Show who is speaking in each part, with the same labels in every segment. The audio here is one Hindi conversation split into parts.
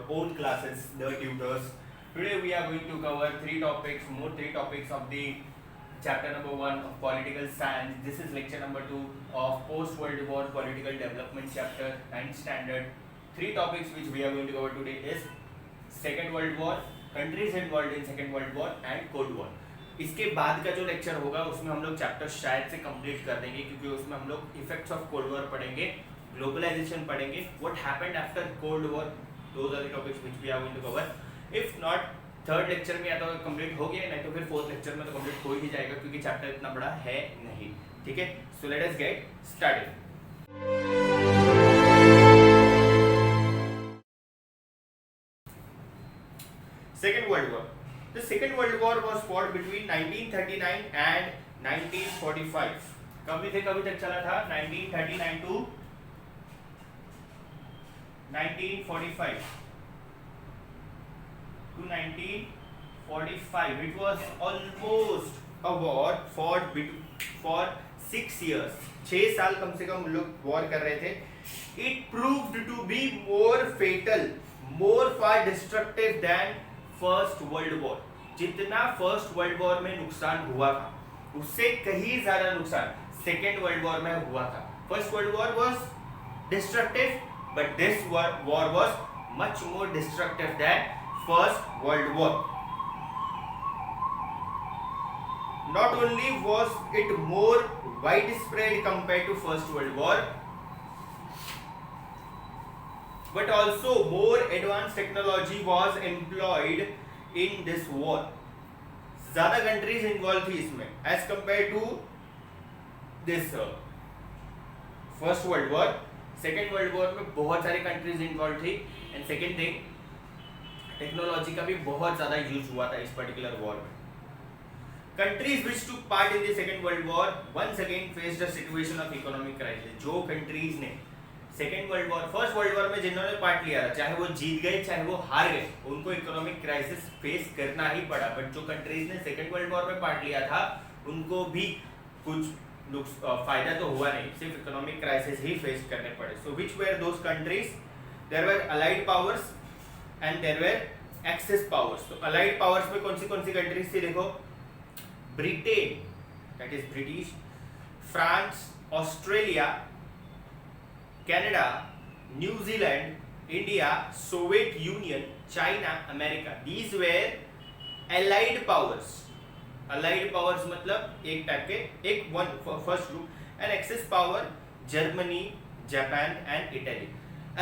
Speaker 1: own classes, the tutors. Today we are going to cover three topics of the chapter number 1 of political science. This is lecture number 2 of post World War political development chapter 9 standard. Three topics which we are going to cover today is Second World War, countries involved in Second World War and Cold War. इसके बाद का जो लेक्चर होगा उसमें हम लोग चैप्टर शायद से कंप्लीट कर देंगे, क्योंकि उसमें हम लोग इफेक्ट्स ऑफ कोल्ड वॉर पढ़ेंगे, ग्लोबलाइजेशन पढ़ेंगे, what happened after cold war. Those are the topics which we are going to cover. If not third lecture में या तो कंप्लीट हो गया, नहीं तो फिर फोर्थ लेक्चर में तो कंप्लीट हो ही जाएगा, क्योंकि चैप्टर इतना बड़ा है नहीं. ठीक है, so let us get started. Second World War. The Second World War was fought between 1939 and 1945. कभी तक चला था? 1939 to 1945. To 1945. It was almost a war fought for 6 years. 6 साल कम से कम लोग वॉर कर रहे थे. It proved to be more fatal, more far destructive than first world war. जितना फर्स्ट वर्ल्ड वॉर में नुकसान हुआ था उससे कहीं ज्यादा नुकसान सेकेंड वर्ल्ड वॉर में हुआ था. First world war was destructive, but this war was much more destructive than first world war. Not only was it more wide spread compare to first world war, but also more advanced technology was employed in this war. ज्यादा कंट्रीज इन्वॉल्व थी इसमें as compared to this first world war. Second world war में बहुत सारी कंट्रीज इन्वॉल्व थी, एंड सेकेंड थिंग टेक्नोलॉजी का भी बहुत ज्यादा यूज हुआ था इस पर्टिकुलर वॉर में. Countries which took part in the second world war once again faced a situation of economic crisis. जो कंट्रीज ने second world war, first world war में जिन्होंने पार्ट लिया था, चाहे वो जीत गए चाहे वो हार गए, उनको इकोनॉमिक क्राइसिस फेस करना ही पड़ा. बट जो कंट्रीज ने सेकेंड वर्ल्ड वॉर में पार्ट लिया था उनको भी कुछ फायदा तो हुआ नहीं, सिर्फ इकोनॉमिक क्राइसिस ही फेस करने पड़े. So which were those countries? There were allied powers and there were axis powers. तो अलाइड पावर्स में कौन सी कंट्रीज थी? देखो, Britain, that is British, France, Australia, Canada, New Zealand, India, Soviet Union, China, America. These were allied powers. Allied powers मतलब एक टाइप के एक one first group. And axis power Germany, Japan and Italy.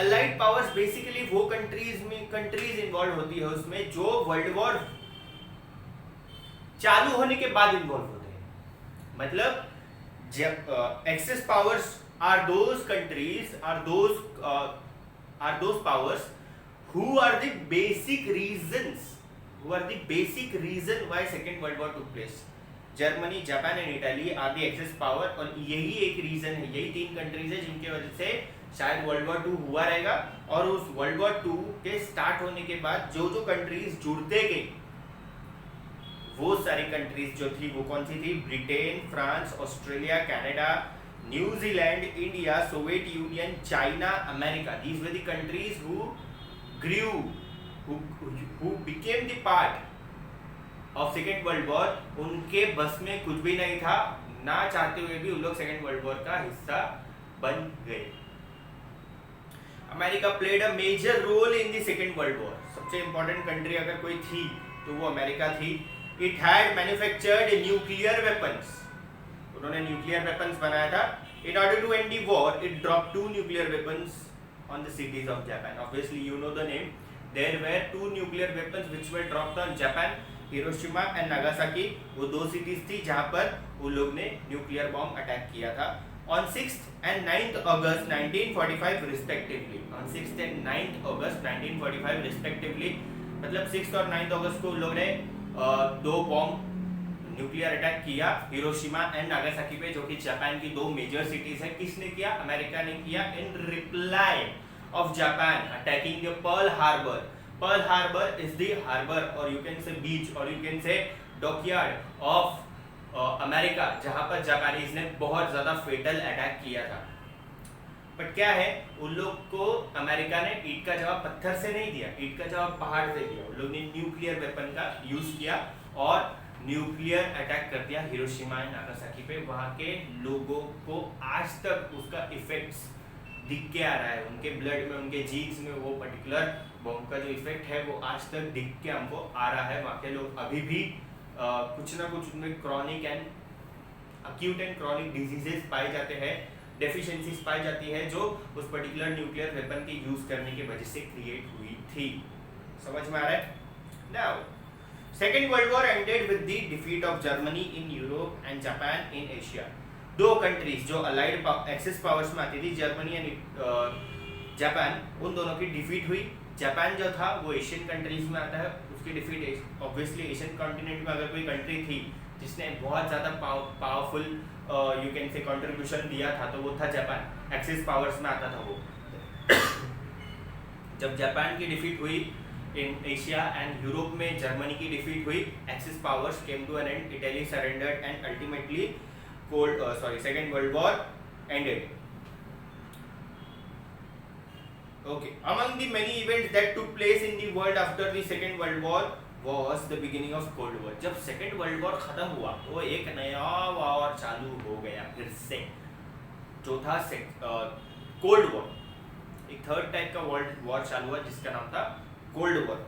Speaker 1: allied powers basically वो कंट्रीज इन्वॉल्व होती है उसमें जो वर्ल्ड वॉर चालू होने के बाद इन्वॉल्व होते हैं. मतलब जब axis powers are those countries, are those powers who are the basic reason why second world war took place. Germany, Japan and Italy are the axis power, और यही एक रीजन है, यही तीन कंट्रीज है जिनके वजह से शायद वर्ल्ड वॉर 2 हुआ रहेगा. और उस वर्ल्ड वॉर 2 के स्टार्ट होने के बाद जो कंट्रीज जुड़ते गए, वो सारी कंट्रीज जो थी वो कौन सी थी? Britain, France, Australia, Canada, New Zealand, India, Soviet Union, China, America. These were the countries who grew, who became the part of Second World War. उनके बस में कुछ भी नहीं था, ना चाहते हुए भी उन लोग Second World War का हिस्सा बन गए. America played a major role in the Second World War. सबसे important country अगर कोई थी तो वो अमेरिका थी. It had manufactured nuclear weapons. उन्होंने न्यूक्लियर वेपन्स बनाया था. In order to end the war, it dropped 2 nuclear weapons on the cities of Japan. Obviously, you know the name. There were 2 nuclear weapons which were dropped on Japan, Hiroshima and Nagasaki. वो 2 cities थी जहाँ पर वो लोग ने न्यूक्लियर बॉम्ब अटैक किया था. On 6th and 9th August 1945 respectively. On 6th and 9th August 1945 respectively. मतलब 6th और 9th अगस्त को उन लोग ने 2 बॉम्ब न्यूक्लियर अटैक किया हिरोशिमा एंड नागासाकी पे, जो कि जापान की 2 मेजर सिटीज है. किसने किया? अमेरिका ने किया. In reply of Japan attacking the Pearl Harbor. Pearl Harbor is the harbor, और यू कैन से बीच, और you can say dockyard of America, जहां पर जापानीज ने बहुत ज्यादा फेटल अटैक किया था. बट क्या है, उन लोग को अमेरिका ने ईंट का जवाब पत्थर से नहीं दिया, ईंट का जवाब पहाड़ से दिया। उन लोग ने न्यूक्लियर वेपन का यूज किया और न्यूक्लियर अटैक कर दिया हिरोशिमा एंड नागासाकी पे। वहाँ के लोगों को आज तक उसका इफेक्ट्स दिख के आ रहा है, उनके ब्लड में, उनके जीन्स में वो पर्टिकुलर बॉम्ब का जो इफेक्ट है वो आज तक दिख के हमको आ रहा है। वहाँ के लोग अभी भी कुछ ना कुछ उनमें chronic and acute and chronic diseases पाए जाते हैं, डेफिशिएंसीज पाई जाती है जो उस पर्टिकुलर न्यूक्लियर वेपन के यूज करने की वजह से क्रिएट हुई थी। समझ में आ रहा है? Now second world war ended with the defeat of Germany in Europe and Japan in Asia. दो कंट्रीज जो अलाइड एक्सिस पावर्स में आती थी, जर्मनी एंड जापान, उन दोनों की डिफीट हुई। जापान जो था वो एशियन कंट्रीज में आता है, उसकी डिफीट ऑब्वियसली एशियन कॉन्टिनेंट में अगर कोई कंट्री थी जिसने बहुत ज़्यादा पावरफुल यू कैन से कंट्रीब्यूशन दिया था तो वो था जापान, एक्सिस पावर्स में आता था वो। जब जापान की डिफीट हुई इन एशिया एंड यूरोप में जर्मनी की डिफीट हुई, axis powers came to an end, Italy surrendered and ultimately second world war ended. Okay, among the many events that took place in the world after the Second World War was the beginning of Cold War. जब सेकेंड वर्ल्ड वॉर खत्म हुआ तो एक नया वॉर चालू हो गया फिर से, जो था कोल्ड वॉर। एक थर्ड टाइप का वर्ल्ड वॉर चालू हुआ जिसका नाम था cold war.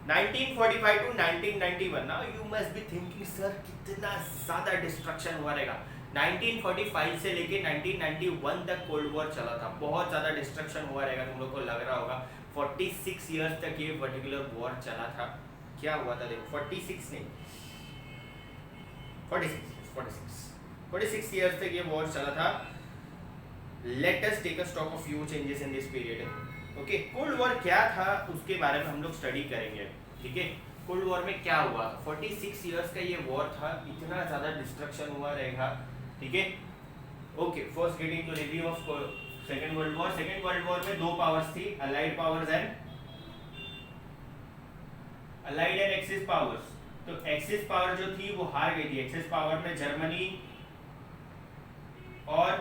Speaker 1: 1945 to 1991। Now you must be thinking, sir कितना ज़्यादा डिस्ट्रक्शन हुआ रहेगा। 1945 से लेके 1991 तक कोल्ड वॉर चला था, बहुत ज़्यादा डिस्ट्रक्शन हुआ रहेगा, तुम लोग को लग रहा होगा। 46 इयर्स तक ये पर्टिकुलर वॉर चला था। क्या हुआ था देखो, 46 नहीं, 46 इयर्स तक ये वॉर चला था। Let us take a stock of few changes in this period. Okay, cold war क्या था उसके बारे में हम लोग स्टडी करेंगे, ठीक है। कोल्ड वॉर में क्या हुआ, 46 इयर्स का ये वॉर था, इतना ज़्यादा डिस्ट्रक्शन हुआ रहेगा, ठीक है। Okay, first getting to review of second world war. Second world war में दो पावर्स थी, allied powers and axis powers. तो एक्सिस पावर जो थी वो हार गई थी। एक्सिस पावर में जर्मनी और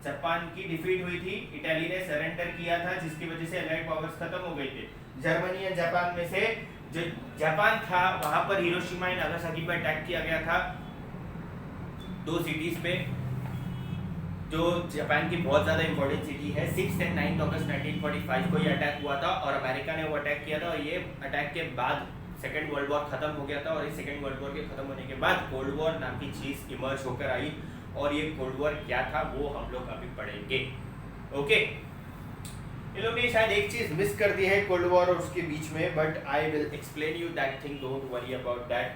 Speaker 1: जापान की डिफीट हुई थी, इटली ने सरेंडर किया था जिसकी वजह से अलाइड पावर्स खत्म हो गए थे। जर्मनी और जापान में से जो जापान था वहां पर हिरोशिमा एंड नागासाकी पर अटैक किया गया था, दो सिटीज पे जो जापान की बहुत ज़्यादा इंपॉर्टेंट सिटी है। 6 एंड 9 अगस्त 1945 को ये अटैक हुआ था और अमेरिका ने वो अटैक किया था। और ये अटैक के बाद सेकेंड वर्ल्ड वॉर खत्म हो गया था और इस सेकेंड वर्ल्ड वॉर के खत्म होने के बाद कोल्ड वॉर नाम की चीज़ इमर्ज होकर आई। और ये कोल्ड वॉर क्या था वो हम लोग अभी पढ़ेंगे। ओके, ये लोग ने शायद एक चीज़ मिस कर दी है कोल्ड वॉर और उसके बीच में, but I will explain you that thing, don't worry about that.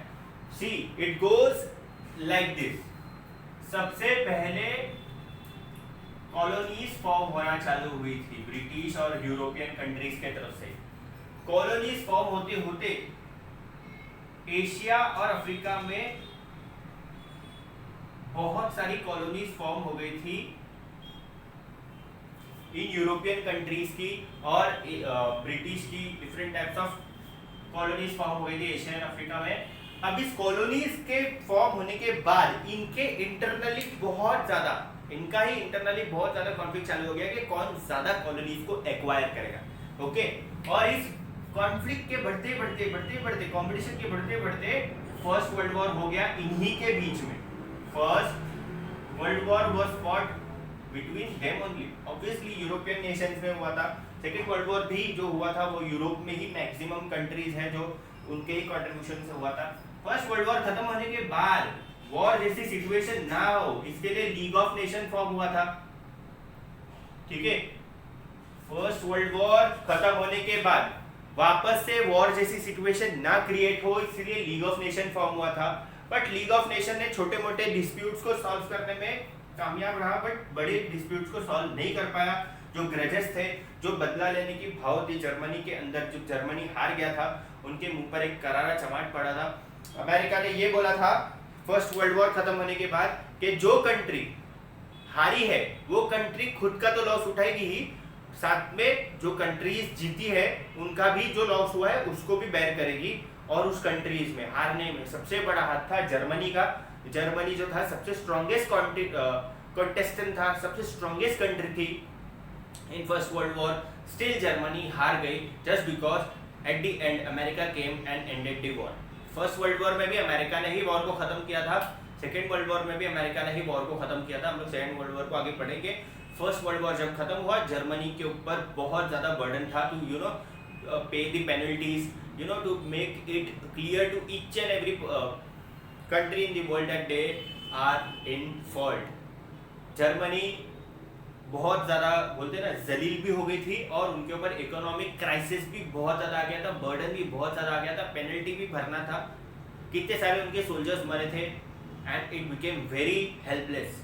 Speaker 1: See it goes like this. सबसे पहले कॉलोनीज फॉर्म होना चालू हुई थी ब्रिटिश और यूरोपियन कंट्रीज के तरफ से। कॉलोनीज फॉर्म होते होते एशिया और अफ्रीका में बहुत सारी कॉलोनीज फॉर्म हो गई थी इन यूरोपियन कंट्रीज की और ब्रिटिश की। Different types of colonies form हो गई थी एशिया और अफ्रीका में। अब इस कॉलोनीज के फॉर्म होने के बाद इनका ही इंटरनली बहुत ज्यादा कॉन्फ्लिक्ट चालू हो गया कि कौन ज्यादा कॉलोनीज को एक्वायर करेगा। ओके, और इस कॉन्फ्लिक्ट के बढ़ते कंपटीशन के बढ़ते फर्स्ट वर्ल्ड वॉर हो गया इन्हीं के बीच में। First world war was fought between them only. Obviously European Nations में हुआ था। सेकेंड वर्ल्ड वॉर भी जो हुआ था वो यूरोप में ही मैक्सिमम कंट्रीज हैं जो उनके ही कंट्रीब्यूशन से हुआ था। फर्स्ट वर्ल्ड वॉर खत्म होने के बाद वॉर जैसी सिचुएशन ना हो इसके लिए लीग ऑफ नेशन फॉर्म हुआ था, ठीक है। फर्स्ट वर्ल्ड वॉर खत्म होने के बाद वापस से वॉर जैसी सिचुएशन ना क्रिएट हो इसलिए लीग ऑफ नेशन फॉर्म हुआ था। बट लीग ऑफ नेशन ने छोटे मोटे डिस्प्यूट्स को सॉल्व करने में कामयाब रहा, बट बड़े डिस्प्यूट्स को सॉल्व नहीं कर पाया। जो ग्रजेस थे, जो बदला लेने की भाव थी जर्मनी के अंदर, जो जर्मनी हार गया था उनके मुंह पर एक करारा चमाट पड़ा था। अमेरिका ने ये बोला था फर्स्ट वर्ल्ड वॉर खत्म होने के बाद कि जो कंट्री हारी है वो कंट्री खुद का तो लॉस उठाएगी ही, साथ में जो कंट्रीज जीती है उनका भी जो लॉस हुआ है उसको भी बेयर करेगी। और उस कंट्रीज में हारने में सबसे बड़ा हाथ था जर्मनी का। जर्मनी जो था सबसे स्ट्रॉन्गेस्ट कंटेस्टेंट था, सबसे स्ट्रॉन्गेस्ट कंट्री थी in first world war, still Germany हार गई just because at the end America came and ended the war. First world war में भी अमेरिका ने ही वॉर को खत्म किया था, सेकेंड वर्ल्ड वॉर में भी अमेरिका ने ही वॉर को खत्म किया था। हम लोग सेकेंड वर्ल्ड वॉर को आगे पढ़ेंगे। फर्स्ट वर्ल्ड वॉर जब खत्म हुआ, जर्मनी के ऊपर बहुत ज्यादा बर्डन था to pay the penalties, to make it clear to each and every country in the world that they are in fault। Germany बहुत ज़्यादा बोलते हैं ना जलील भी हो गई थी और उनके ऊपर इकोनॉमिक क्राइसिस भी बहुत ज़्यादा आ गया था, बर्डन भी बहुत ज़्यादा आ गया था, पेनल्टी भी भरना था, कितने सारे उनके सोल्जर्स मरे थे and it became very helpless.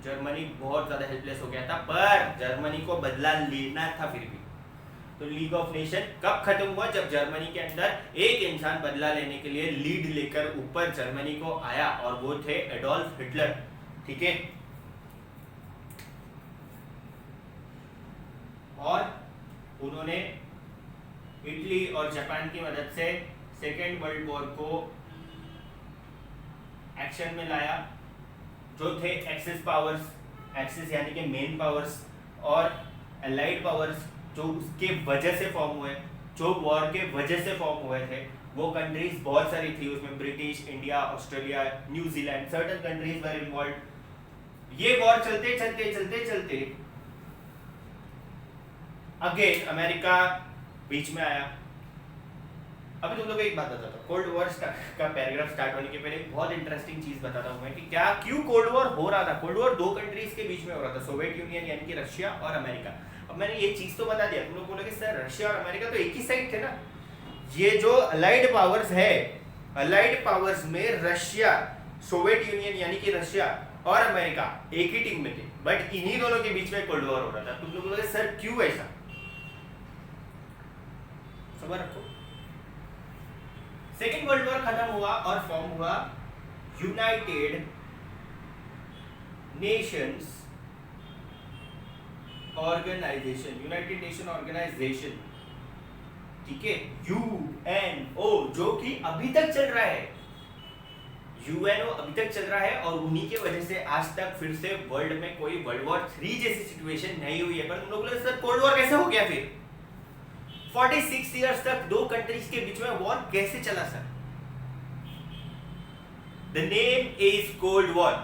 Speaker 1: Germany बहुत ज़्यादा हेल्पलेस हो गया था, पर जर्मनी को बदला लेना था फिर भी। तो लीग ऑफ नेशन कब खत्म हुआ? जब जर्मनी के अंदर एक इंसान बदला लेने के लिए लीड लेकर ऊपर जर्मनी को आया और वो थे एडोल्फ हिटलर। ठीक है, और उन्होंने इटली और जापान की मदद से सेकेंड वर्ल्ड वॉर को एक्शन में लाया। जो थे एक्सिस पावर्स, एक्सिस यानी कि मेन पावर्स, और एलाइड पावर्स जो उसके वजह से फॉर्म हुए, जो वॉर के वजह से फॉर्म हुए थे, वो कंट्रीज बहुत सारी थी, उसमें British, India, Australia, New Zealand, certain countries वर इन्वॉल्व। ये वॉर चलते चलते चलते चलते अगेन अमेरिका बीच में आया। अभी तुम लोग एक बात बताता हूँ, कोल्ड वॉर का पैराग्राफ स्टार्ट होने के पहले एक बहुत इंटरेस्टिंग चीज बताता हूँ मैं कि क्या क्यों कोल्ड वॉर हो रहा था। कोल्ड वॉर दो कंट्रीज के बीच में हो रहा था, सोवियत यूनियन यानी कि रशिया और अमेरिका। अब मैंने ये चीज तो बता दिया, तुम लोग बोलोगे सर रशिया और अमेरिका तो एक ही साइड थे ना। ये जो अलाइड पावर्स है, अलाइड पावर्स में रशिया, सोवियत यूनियन यानी कि रशिया और अमेरिका एक ही टीम में थे, बट इन्हीं दोनों के बीच में कोल्ड वॉर हो रहा था। तुम लोग बोलोगे सर क्यों ऐसा? समझ रखो, सेकेंड वर्ल्ड वॉर खत्म हुआ और फॉर्म हुआ United Nations Organisation, United Nation Organisation. ठीक है, यूएनओ, जो कि अभी तक चल रहा है। यूएनओ अभी तक चल रहा है और उन्हीं के वजह से आज तक फिर से वर्ल्ड में कोई वर्ल्ड वॉर 3 जैसी सिचुएशन नहीं हुई है। पर तुम लोग सर कोल्ड वॉर कैसे हो गया? फिर 46 इयर्स तक दो कंट्रीज के बीच में वॉर कैसे चला sir? The name is cold war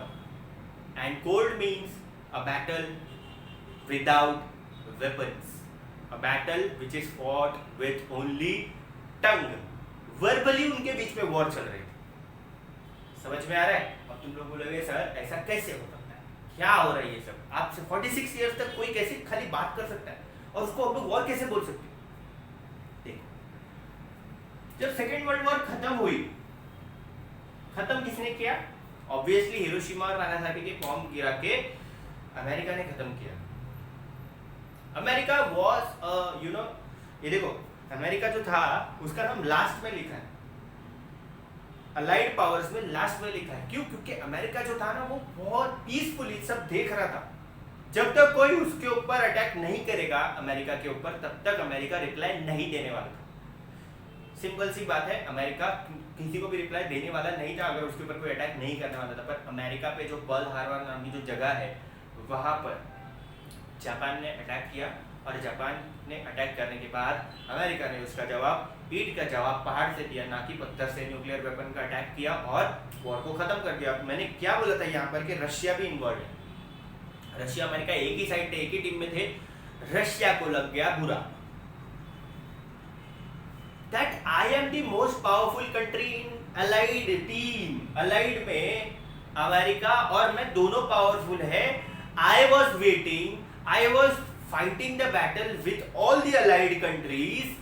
Speaker 1: and cold means a battle without weapons, a battle which is fought with only tongue। verbally उनके बीच में वॉर चल रही थी। समझ में आ रहा है? अब तुम लोग बोलोगे सर ऐसा कैसे हो सकता है, क्या हो रहा है ये सब? आपसे 46 इयर्स तक कोई कैसे खाली बात कर सकता है और उसको हम लोग वॉर कैसे बोल सकते हैं? देखो, जब सेकेंड वर्ल्ड वॉर खत्म हुई, खत्म किसने किया? ऑब्वियसली हिरोशिमा और नागासाकी के बॉम्ब गिरा के अमेरिका ने खत्म किया। अमेरिका वॉज ये देखो, अमेरिका जो था उसका नाम लास्ट में लिखा है, अलाइड पावर्स में लास्ट में लिखा है। क्यों? क्योंकि अमेरिका जो था ना वो बहुत पीसफुली सब देख रहा था। जब तक कोई उसके ऊपर अटैक नहीं करेगा अमेरिका के ऊपर, तब तक अमेरिका रिप्लाई नहीं देने वाला था। सिंपल सी बात है, अमेरिका किसी को भी रिप्लाई देने वाला नहीं था अगर उसके ऊपर कोई अटैक नहीं करने वाला था। पर अमेरिका पे जो पर्ल हार्बर नाम की जो जगह है, वहां पर जापान ने अटैक किया और जापान ने अटैक करने के बाद अमेरिका ने उसका जवाब ईंट का जवाब पहाड़ से दिया, ना कि पत्थर से। न्यूक्लियर वेपन का अटैक किया और वॉर को खत्म कर दिया। मैंने क्या बोला था यहाँ पर कि रशिया भी इन्वॉल्व है। रशिया अमेरिका एक ही साइड थे, एक ही टीम में थे। रशिया को लग गया बुरा that I am the most powerful country in allied team. Allied में अमेरिका और मैं दोनों पावरफुल है। I was waiting, I was fighting the battle with all the allied countries।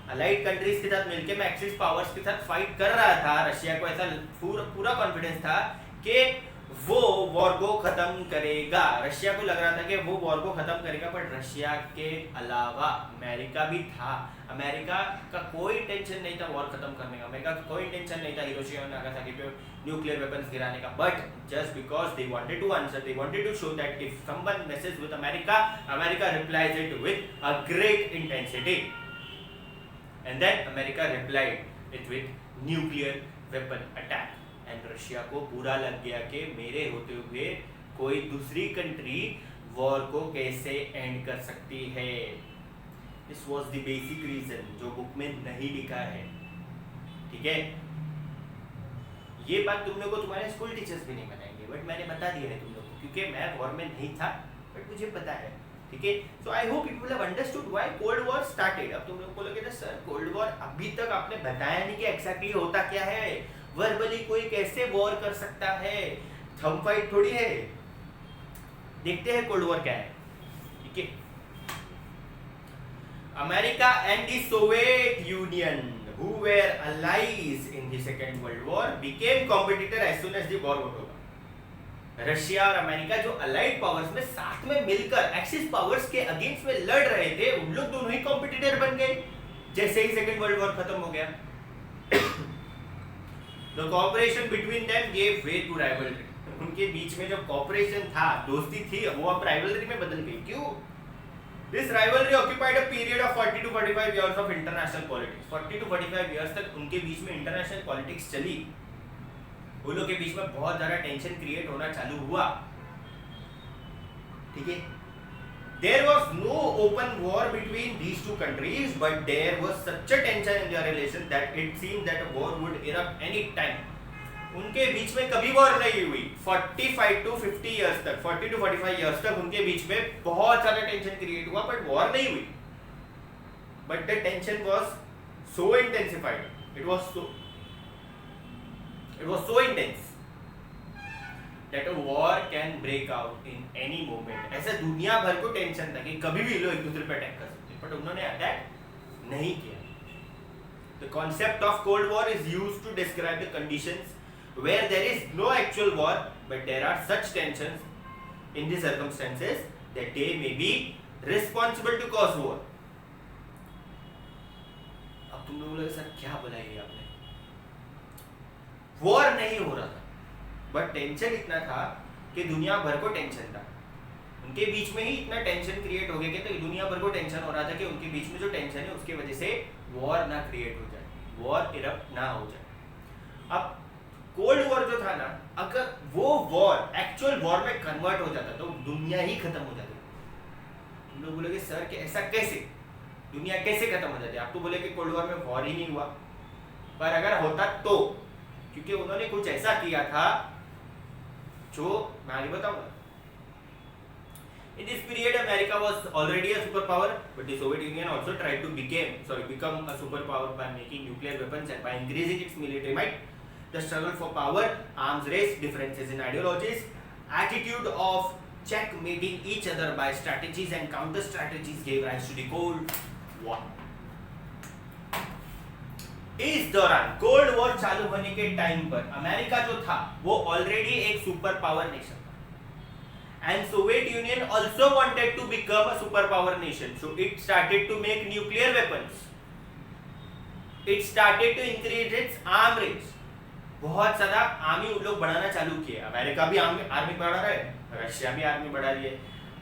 Speaker 1: allied countries के साथ मिलके मैं एक्सिस पावर्स के साथ फाइट कर रहा था। रशिया को ऐसा पूरा कॉन्फिडेंस था कि वो वॉर को खत्म करेगा। रशिया को लग रहा था कि वो वॉर को खत्म करेगा, बट रशिया के अलावा अमेरिका भी था। अमेरिका का कोई टेंशन नहीं था वॉर खत्म करने का, अमेरिका का कोई टेंशन नहीं था हिरोशिमा और नागासाकी पे न्यूक्लियर वेपन्स गिराने का। But just because they wanted to answer, they wanted to show that if someone message with America, America replies it with a great intensity and then America replied it with nuclear weapon attack. And Russia को बुरा लग गया कि मेरे होते हुए कोई दूसरी कंट्री वॉर को कैसे एंड कर सकती है। This was the basic reason जो बुक में नहीं लिखा है, ठीक है। ये बात तुम लोग को तुम्हारे स्कूल टीचर्स भी नहीं बताएंगे, बट मैंने बता दिया है तुम लोग को, क्योंकि मैं वॉर में नहीं था, बट मुझे पता है, ठीक है। So I hope you will have understood why cold war started. अब तुम लोग बोलोगे ना सर कोल्ड वॉर अभी तक आपने बताया नहीं कि एक्जैक्टली होता क्या है, वर्बली कोई कैसे वॉर कर सकता है, थंब फाइट थोड़ी है। देखते हैं कोल्ड वॉर क्या है, ठीक है। America and the Soviet union who were allies in the Second World War became competitor as soon as the war was over। Russia और अमेरिका जो अलाइड पावर्स में साथ में मिलकर एक्सिस पावर्स के अगेंस्ट में लड़ रहे थे, उन लोग दोनों ही कॉम्पिटिटर बन गए जैसे ही सेकेंड वर्ल्ड वॉर खत्म हो गया। The cooperation between them gave way to rivalry। उनके बीच में जो कॉपरेशन था, दोस्ती थी, वो अब राइवलरी में बदल गई। क्यों? This rivalry occupied a period of 40 to 45 years of international politics। 40 to 45 years तक उनके बीच में इंटरनेशनल पॉलिटिक्स चली, उन लोगों के बीच में बहुत ज़्यादा टेंशन क्रिएट होना चालू हुआ, ठीक है। There was no open war between these two countries, but there was such a tension in their relation that it seemed that a war would erupt any time। उनके बीच में कभी वॉर नहीं हुई 45 to 50 इयर्स तक, 40 to 45 इयर्स तक उनके बीच में बहुत सारा टेंशन क्रिएट हुआ, बट वॉर नहीं हुई। But the tension was so intensified, it was so intense that a war can break out in any moment. ऐसा दुनिया भर को टेंशन था कि कभी भी लोग एक दूसरे पे अटैक कर सकते हैं, बट उन्होंने अटैक नहीं किया। The concept of cold war is used to describe the conditions where there is no actual war but there are such tensions in the circumstances that they may be responsible to cause war। अब तुम लोग बोलोगे सर क्या बोला ये आपने, वॉर नहीं हो रहा था बट टेंशन इतना था कि दुनिया भर को टेंशन था, उनके बीच में ही इतना टेंशन क्रिएट हो गया कि तो दुनिया भर को टेंशन हो रहा था कि उनके बीच में जो टेंशन है उसकी वजह से वॉर ना क्रिएट हो जाए, वॉर इरप्ट ना हो जाए। अब कोल्ड वॉर जो था ना, अगर वो वॉर एक्चुअल वॉर में कन्वर्ट हो जाता तो दुनिया ही खत्म हो जाती। तुम लोग बोलोगे सर कि ऐसा कैसे, दुनिया कैसे खत्म हो जाती? आप तो बोले कि कोल्ड वॉर में वॉर ही नहीं हुआ, पर अगर होता तो, क्योंकि उन्होंने कुछ ऐसा किया था जो मैं आगे बताऊंगा। In this period, America was already a superpower, but the Soviet Union also tried to become a superpower by making nuclear weapons and by increasing its military might। The struggle for power, arms race, differences in ideologies, attitude of checkmating each other by strategies and counter strategies gave rise to the Cold War। इस दौरान कोल्ड वॉर चालू होने के टाइम पर अमेरिका जो था वो ऑलरेडी एक सुपर पावर नेशन था, and Soviet Union also wanted to become a super power nation, so it started to make nuclear weapons, it started to increase its arm race. बहुत ज्यादा आर्मी उन लोग बढ़ाना चालू किए। अमेरिका भी आर्मी बढ़ा रहा है, रशिया भी आर्मी बढ़ा रही है।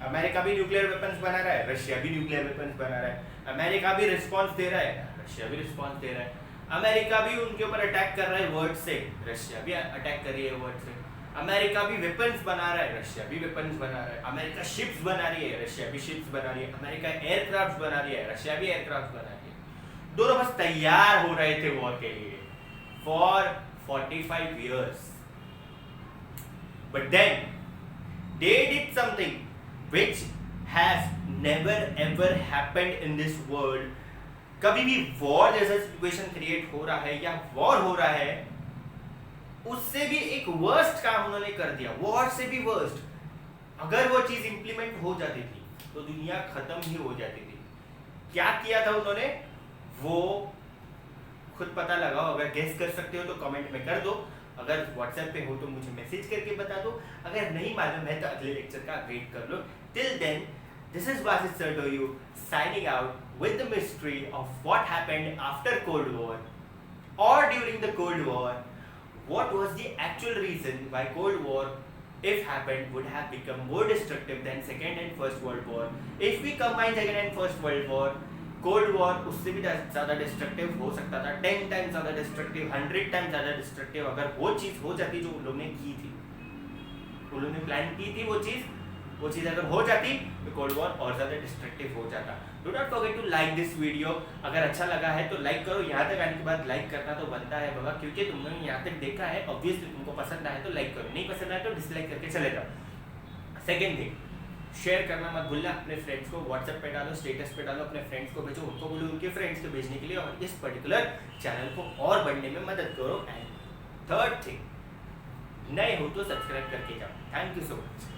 Speaker 1: अमेरिका भी न्यूक्लियर वेपन्स बना रहा है, रशिया भी न्यूक्लियर वेपन्स बना रहा है। अमेरिका भी रिस्पांस दे रहा है, रशिया भी रिस्पांस दे रहा है। अमेरिका भी उनके ऊपर अटैक कर रहा है वर्ड से, रशिया भी अटैक कर रही है वर्ड से। अमेरिका भी वेपन्स बना रहा है, रशिया भी वेपन्स बना रहा है। अमेरिका शिप्स बना रही है, रशिया भी शिप्स बना रही है। अमेरिका एयरक्राफ्ट बना रही है, रशिया भी एयरक्राफ्ट बना रही है। दोनों बस तैयार हो रहे थे वॉर के लिए for 45 years, but then they did something which has never ever happened in this world। कभी भी वॉर जैसा सिचुएशन क्रिएट हो रहा है या वॉर हो रहा है, उससे भी एक वर्स्ट काम उन्होंने कर दिया, वॉर से भी वर्स्ट। अगर वो चीज इंप्लीमेंट हो जाती थी तो दुनिया खत्म ही हो जाती थी। क्या किया था उन्होंने, वो खुद पता लगाओ। अगर गेस कर सकते हो तो कमेंट में कर दो, अगर व्हाट्सएप पे हो तो मुझे मैसेज करके बता दो, अगर नहीं मालूम है तो अगले लेक्चर का वेट कर लो। Till then, this is Vasis Sardoyu signing out with the mystery of what happened after Cold War or during the Cold War. What was the actual reason why Cold War, if happened, would have become more destructive than Second and First World War? If we combine Second and First World War, cold war उससे भी ज़्यादा डिस्ट्रक्टिव हो सकता था, 10 टाइम्स ज़्यादा डिस्ट्रक्टिव, 100 टाइम्स ज़्यादा डिस्ट्रक्टिव अगर वो चीज़ हो जाती जो उन लोगों ने की थी, उन लोगों ने प्लान की थी वो चीज़ अगर हो जाती तो कोल्ड वॉर और ज़्यादा डिस्ट्रक्टिव हो जाता। Do not forget to like this video. अगर अच्छा लगा है तो लाइक करो, यहाँ तक आने के बाद लाइक करना तो बनता है बाबा, क्योंकि तुमने यहाँ तक देखा है, ऑब्वियसली तुमको पसंद आए तो लाइक करो, नहीं पसंद आए तो डिसलाइक करके चले जाओ। सेकेंड थिंग, शेयर करना मत भूलना अपने फ्रेंड्स को, व्हाट्सएप पे डालो, स्टेटस पे डालो, अपने फ्रेंड्स को भेजो, उनको बोलो उनके फ्रेंड्स को भेजने के लिए, और इस पर्टिकुलर चैनल को और बढ़ने में मदद करो। एंड थर्ड थिंग, नए हो तो सब्सक्राइब करके जाओ। Thank you so much.